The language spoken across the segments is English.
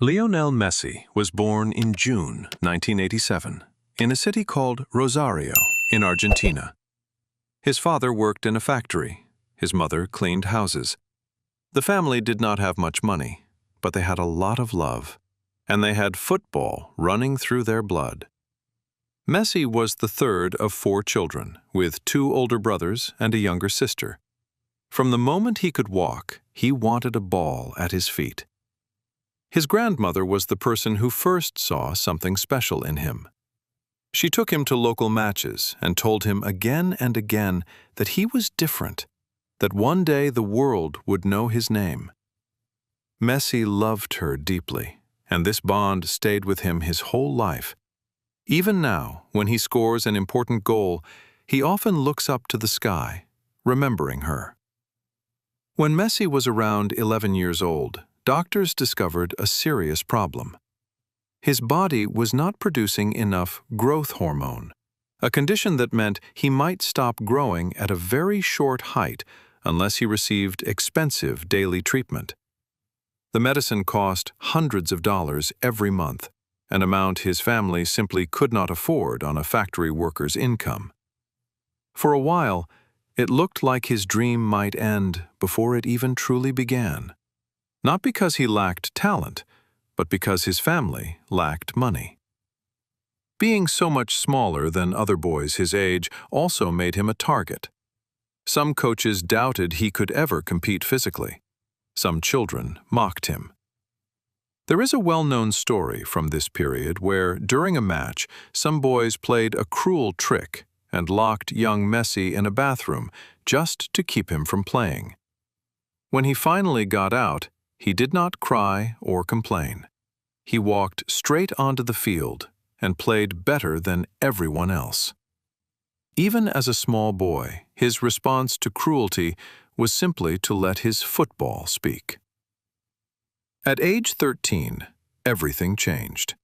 Lionel Messi was born in June 1987 in a city called Rosario in Argentina. His father worked in a factory. His mother cleaned houses. The family did not have much money, but they had a lot of love, and they had football running through their blood. Messi was the third of 4 children, with 2 older brothers and a younger sister. From the moment he could walk, he wanted a ball at his feet. His grandmother was the person who first saw something special in him. She took him to local matches and told him again and again that he was different, that one day the world would know his name. Messi loved her deeply, and this bond stayed with him his whole life. Even now, when he scores an important goal, he often looks up to the sky, remembering her. When Messi was around 11 years old, doctors discovered a serious problem. His body was not producing enough growth hormone, a condition that meant he might stop growing at a very short height unless he received expensive daily treatment. The medicine cost hundreds of dollars every month, an amount his family simply could not afford on a factory worker's income. For a while, it looked like his dream might end before it even truly began. Not because he lacked talent, but because his family lacked money. Being so much smaller than other boys his age also made him a target. Some coaches doubted he could ever compete physically. Some children mocked him. There is a well-known story from this period where, during a match, some boys played a cruel trick and locked young Messi in a bathroom just to keep him from playing. When he finally got out, he did not cry or complain. He walked straight onto the field and played better than everyone else. Even as a small boy, his response to cruelty was simply to let his football speak. At age 13, everything changed.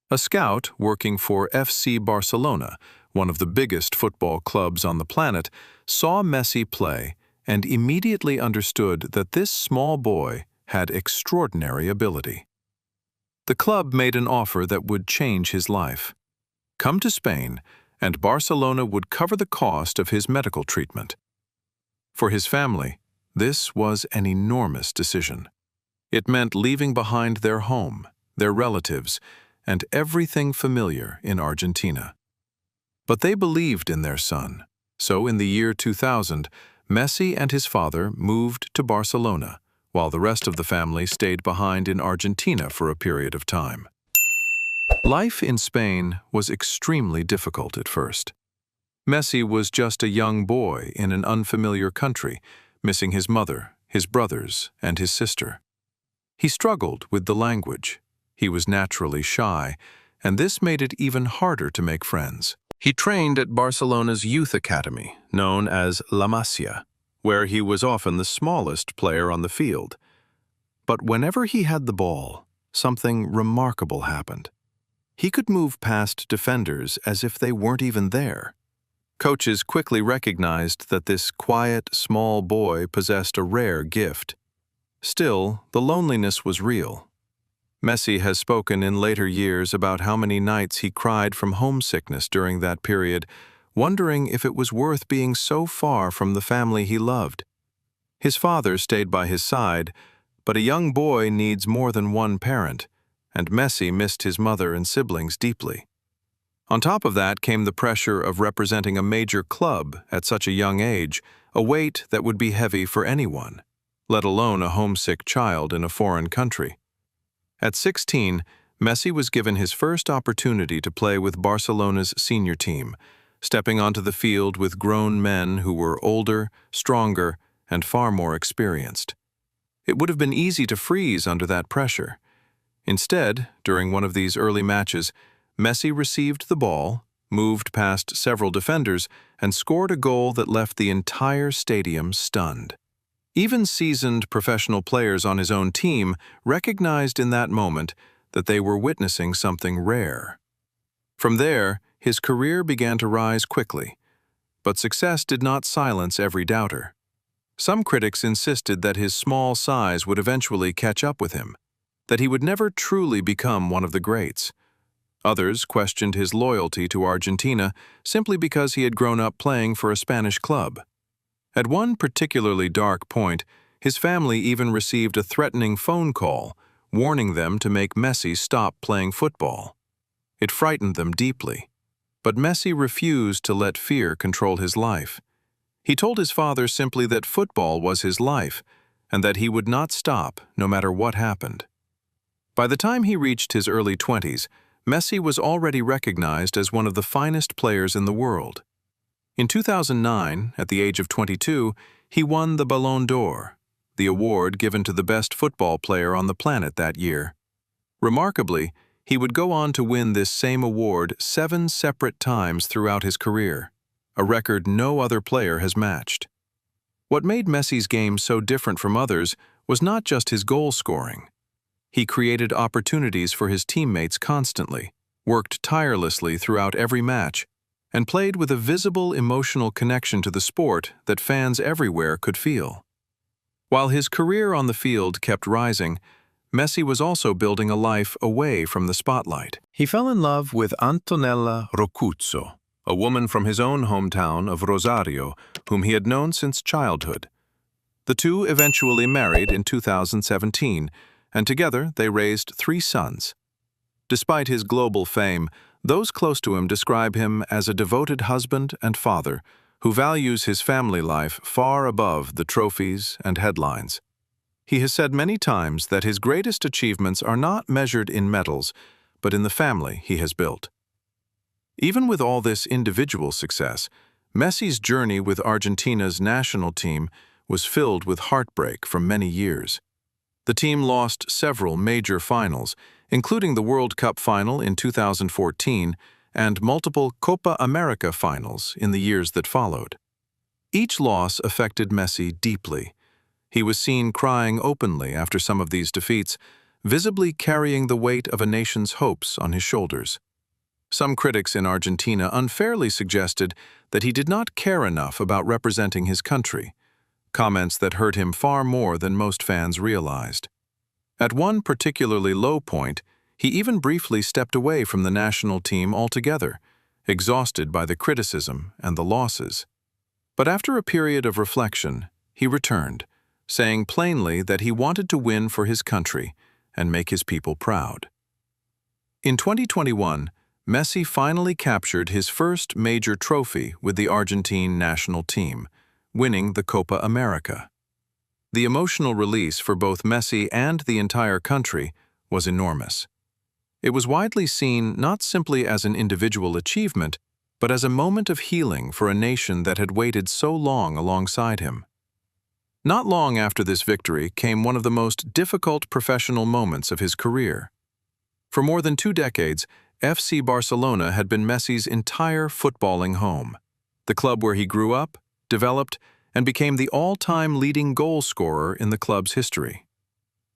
A scout working for FC Barcelona, one of the biggest football clubs on the planet, saw Messi play and immediately understood that this small boy had extraordinary ability. The club made an offer that would change his life. Come to Spain, and Barcelona would cover the cost of his medical treatment. For his family, this was an enormous decision. It meant leaving behind their home, their relatives, and everything familiar in Argentina. But they believed in their son, so in the year 2000, Messi and his father moved to Barcelona, while the rest of the family stayed behind in Argentina for a period of time. Life in Spain was extremely difficult at first. Messi was just a young boy in an unfamiliar country, missing his mother, his brothers, and his sister. He struggled with the language. He was naturally shy, and this made it even harder to make friends. He trained at Barcelona's youth academy, known as La Masia, where he was often the smallest player on the field. But whenever he had the ball, something remarkable happened. He could move past defenders as if they weren't even there. Coaches quickly recognized that this quiet, small boy possessed a rare gift. Still, the loneliness was real. Messi has spoken in later years about how many nights he cried from homesickness during that period, wondering if it was worth being so far from the family he loved. His father stayed by his side, but a young boy needs more than one parent, and Messi missed his mother and siblings deeply. On top of that came the pressure of representing a major club at such a young age, a weight that would be heavy for anyone, let alone a homesick child in a foreign country. At 16, Messi was given his first opportunity to play with Barcelona's senior team, stepping onto the field with grown men who were older, stronger, and far more experienced. It would have been easy to freeze under that pressure. Instead, during one of these early matches, Messi received the ball, moved past several defenders, and scored a goal that left the entire stadium stunned. Even seasoned professional players on his own team recognized in that moment that they were witnessing something rare. From there, his career began to rise quickly, but success did not silence every doubter. Some critics insisted that his small size would eventually catch up with him. that he would never truly become one of the greats. Others questioned his loyalty to Argentina simply because he had grown up playing for a Spanish club. At one particularly dark point, his family even received a threatening phone call, warning them to make Messi stop playing football. It frightened them deeply. But Messi refused to let fear control his life. He told his father simply that football was his life, and that he would not stop no matter what happened. By the time he reached his early 20s, Messi was already recognized as one of the finest players in the world. In 2009, at the age of 22, he won the Ballon d'Or, the award given to the best football player on the planet that year. Remarkably, he would go on to win this same award 7 separate times throughout his career, a record no other player has matched. What made Messi's game so different from others was not just his goal scoring. He created opportunities for his teammates constantly, worked tirelessly throughout every match, and played with a visible emotional connection to the sport that fans everywhere could feel. While his career on the field kept rising, Messi was also building a life away from the spotlight. He fell in love with Antonella Roccuzzo, a woman from his own hometown of Rosario, whom he had known since childhood. The two eventually married in 2017, and together they raised 3 sons. Despite his global fame, those close to him describe him as a devoted husband and father who values his family life far above the trophies and headlines. He has said many times that his greatest achievements are not measured in medals, but in the family he has built. Even with all this individual success, Messi's journey with Argentina's national team was filled with heartbreak for many years. The team lost several major finals, including the World Cup final in 2014 and multiple Copa America finals in the years that followed. Each loss affected Messi deeply. He was seen crying openly after some of these defeats, visibly carrying the weight of a nation's hopes on his shoulders. Some critics in Argentina unfairly suggested that he did not care enough about representing his country, comments that hurt him far more than most fans realized. At one particularly low point, he even briefly stepped away from the national team altogether, exhausted by the criticism and the losses. But after a period of reflection, he returned, saying plainly that he wanted to win for his country and make his people proud. In 2021, Messi finally captured his first major trophy with the Argentine national team, winning the Copa America. The emotional release for both Messi and the entire country was enormous. It was widely seen not simply as an individual achievement, but as a moment of healing for a nation that had waited so long alongside him. Not long after this victory came one of the most difficult professional moments of his career. For more than 2 decades, FC Barcelona had been Messi's entire footballing home, the club where he grew up, developed, and became the all-time leading goal scorer in the club's history.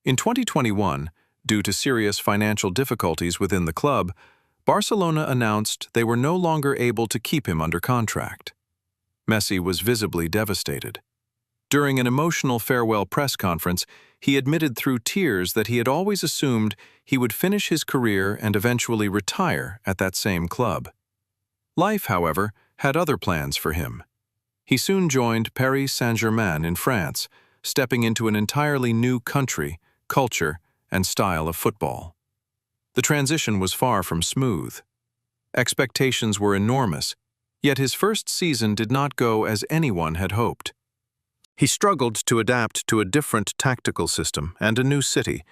In 2021, due to serious financial difficulties within the club, Barcelona announced they were no longer able to keep him under contract. Messi was visibly devastated. During an emotional farewell press conference, he admitted through tears that he had always assumed he would finish his career and eventually retire at that same club. Life, however, had other plans for him. He soon joined Paris Saint-Germain in France, stepping into an entirely new country, culture, and style of football. The transition was far from smooth. Expectations were enormous, yet his first season did not go as anyone had hoped. He struggled to adapt to a different tactical system and a new city,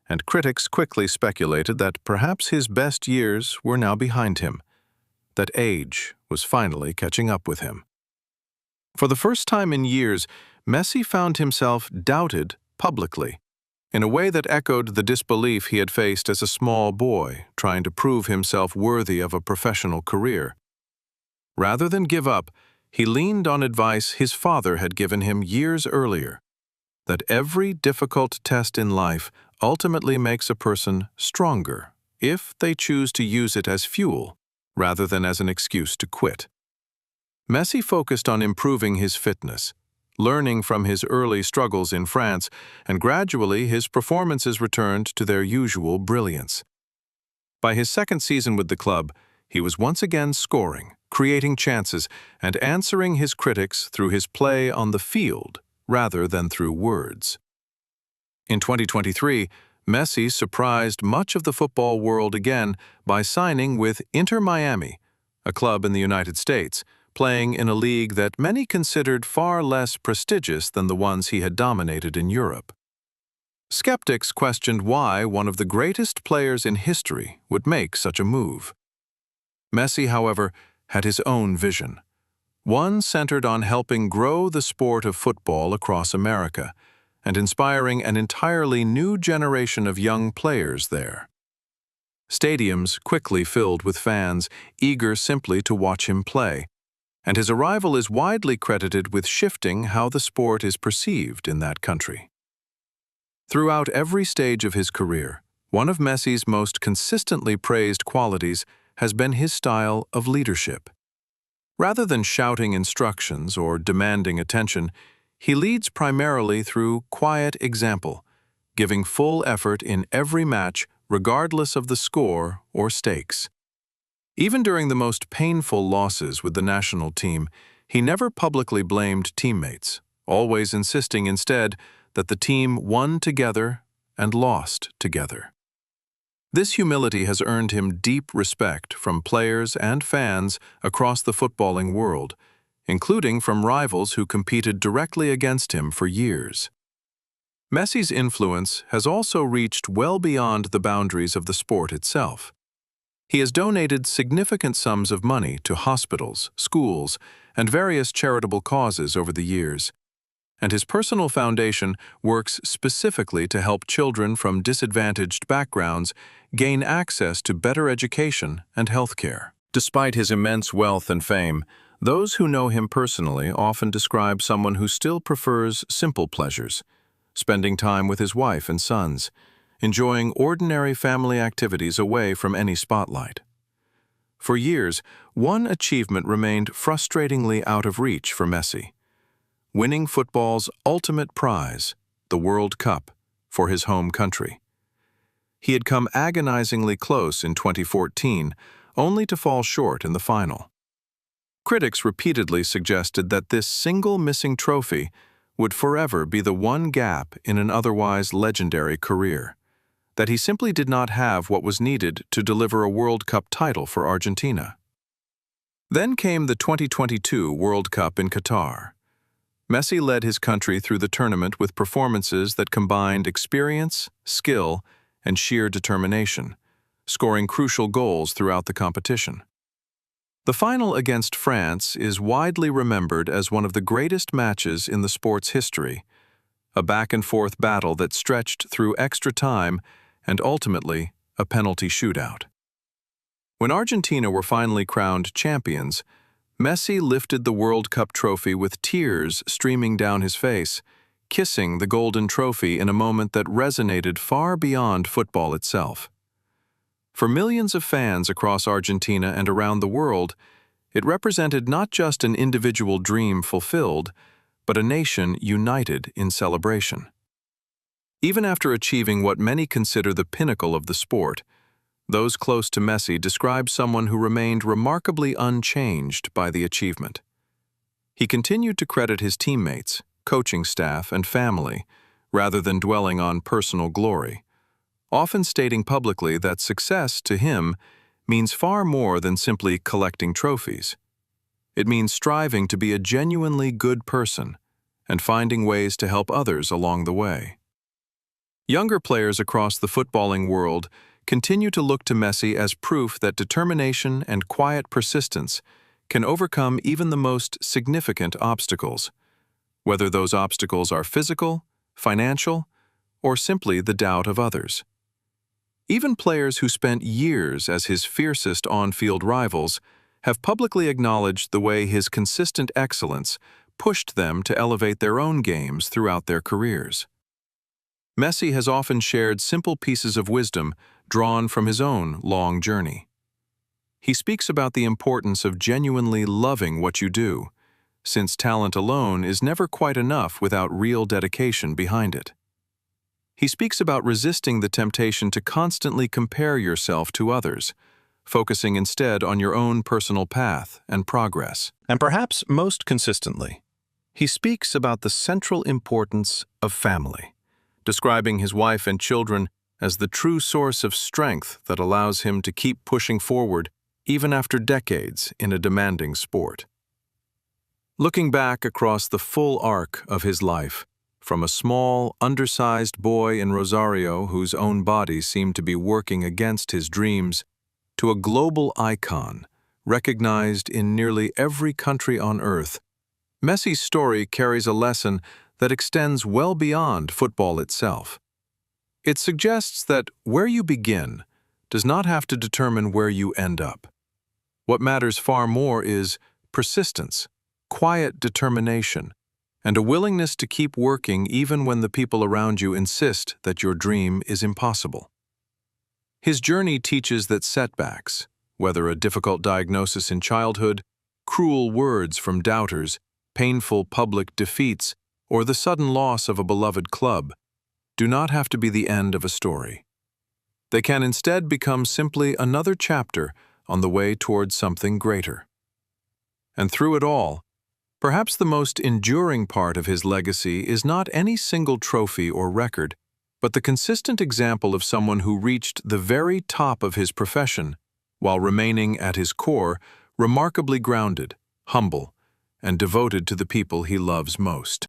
and critics quickly speculated that perhaps his best years were now behind him, that age was finally catching up with him. For the first time in years, Messi found himself doubted publicly, in a way that echoed the disbelief he had faced as a small boy trying to prove himself worthy of a professional career. Rather than give up, he leaned on advice his father had given him years earlier, that every difficult test in life ultimately makes a person stronger if they choose to use it as fuel rather than as an excuse to quit. Messi focused on improving his fitness, learning from his early struggles in France, and gradually his performances returned to their usual brilliance. By his second season with the club, he was once again scoring, creating chances, and answering his critics through his play on the field rather than through words. In 2023, Messi surprised much of the football world again by signing with Inter Miami, a club in the United States, playing in a league that many considered far less prestigious than the ones he had dominated in Europe. Skeptics questioned why one of the greatest players in history would make such a move. Messi, however, had his own vision, one centered on helping grow the sport of football across America and inspiring an entirely new generation of young players there. Stadiums quickly filled with fans eager simply to watch him play, and his arrival is widely credited with shifting how the sport is perceived in that country. Throughout every stage of his career, one of Messi's most consistently praised qualities has been his style of leadership. Rather than shouting instructions or demanding attention, he leads primarily through quiet example, giving full effort in every match regardless of the score or stakes. Even during the most painful losses with the national team, he never publicly blamed teammates, always insisting instead that the team won together and lost together. This humility has earned him deep respect from players and fans across the footballing world, including from rivals who competed directly against him for years. Messi's influence has also reached well beyond the boundaries of the sport itself. He has donated significant sums of money to hospitals, schools, and various charitable causes over the years, and his personal foundation works specifically to help children from disadvantaged backgrounds gain access to better education and health care. Despite his immense wealth and fame, those who know him personally often describe someone who still prefers simple pleasures, spending time with his wife and sons, enjoying ordinary family activities away from any spotlight. For years, one achievement remained frustratingly out of reach for Messi: winning football's ultimate prize, the World Cup, for his home country. He had come agonizingly close in 2014, only to fall short in the final. Critics repeatedly suggested that this single missing trophy would forever be the one gap in an otherwise legendary career, that he simply did not have what was needed to deliver a World Cup title for Argentina. Then came the 2022 World Cup in Qatar. Messi led his country through the tournament with performances that combined experience, skill, and sheer determination, scoring crucial goals throughout the competition. The final against France is widely remembered as one of the greatest matches in the sport's history, a back-and-forth battle that stretched through extra time and ultimately a penalty shootout. When Argentina were finally crowned champions, Messi lifted the World Cup trophy with tears streaming down his face, kissing the golden trophy in a moment that resonated far beyond football itself. For millions of fans across Argentina and around the world, it represented not just an individual dream fulfilled, but a nation united in celebration. Even after achieving what many consider the pinnacle of the sport, those close to Messi describe someone who remained remarkably unchanged by the achievement. He continued to credit his teammates, coaching staff, and family, rather than dwelling on personal glory, often stating publicly that success to him means far more than simply collecting trophies. It means striving to be a genuinely good person and finding ways to help others along the way. Younger players across the footballing world continue to look to Messi as proof that determination and quiet persistence can overcome even the most significant obstacles, whether those obstacles are physical, financial, or simply the doubt of others. Even players who spent years as his fiercest on-field rivals have publicly acknowledged the way his consistent excellence pushed them to elevate their own games throughout their careers. Messi has often shared simple pieces of wisdom drawn from his own long journey. He speaks about the importance of genuinely loving what you do, since talent alone is never quite enough without real dedication behind it. He speaks about resisting the temptation to constantly compare yourself to others, focusing instead on your own personal path and progress. And perhaps most consistently, he speaks about the central importance of family, describing his wife and children as the true source of strength that allows him to keep pushing forward even after decades in a demanding sport. Looking back across the full arc of his life, from a small, undersized boy in Rosario whose own body seemed to be working against his dreams, to a global icon, recognized in nearly every country on earth, Messi's story carries a lesson that extends well beyond football itself. It suggests that where you begin does not have to determine where you end up. What matters far more is persistence, quiet determination, and a willingness to keep working even when the people around you insist that your dream is impossible. His journey teaches that setbacks, whether a difficult diagnosis in childhood, cruel words from doubters, painful public defeats, or the sudden loss of a beloved club, do not have to be the end of a story. They can instead become simply another chapter on the way towards something greater. And through it all, perhaps the most enduring part of his legacy is not any single trophy or record, but the consistent example of someone who reached the very top of his profession while remaining at his core remarkably grounded, humble, and devoted to the people he loves most.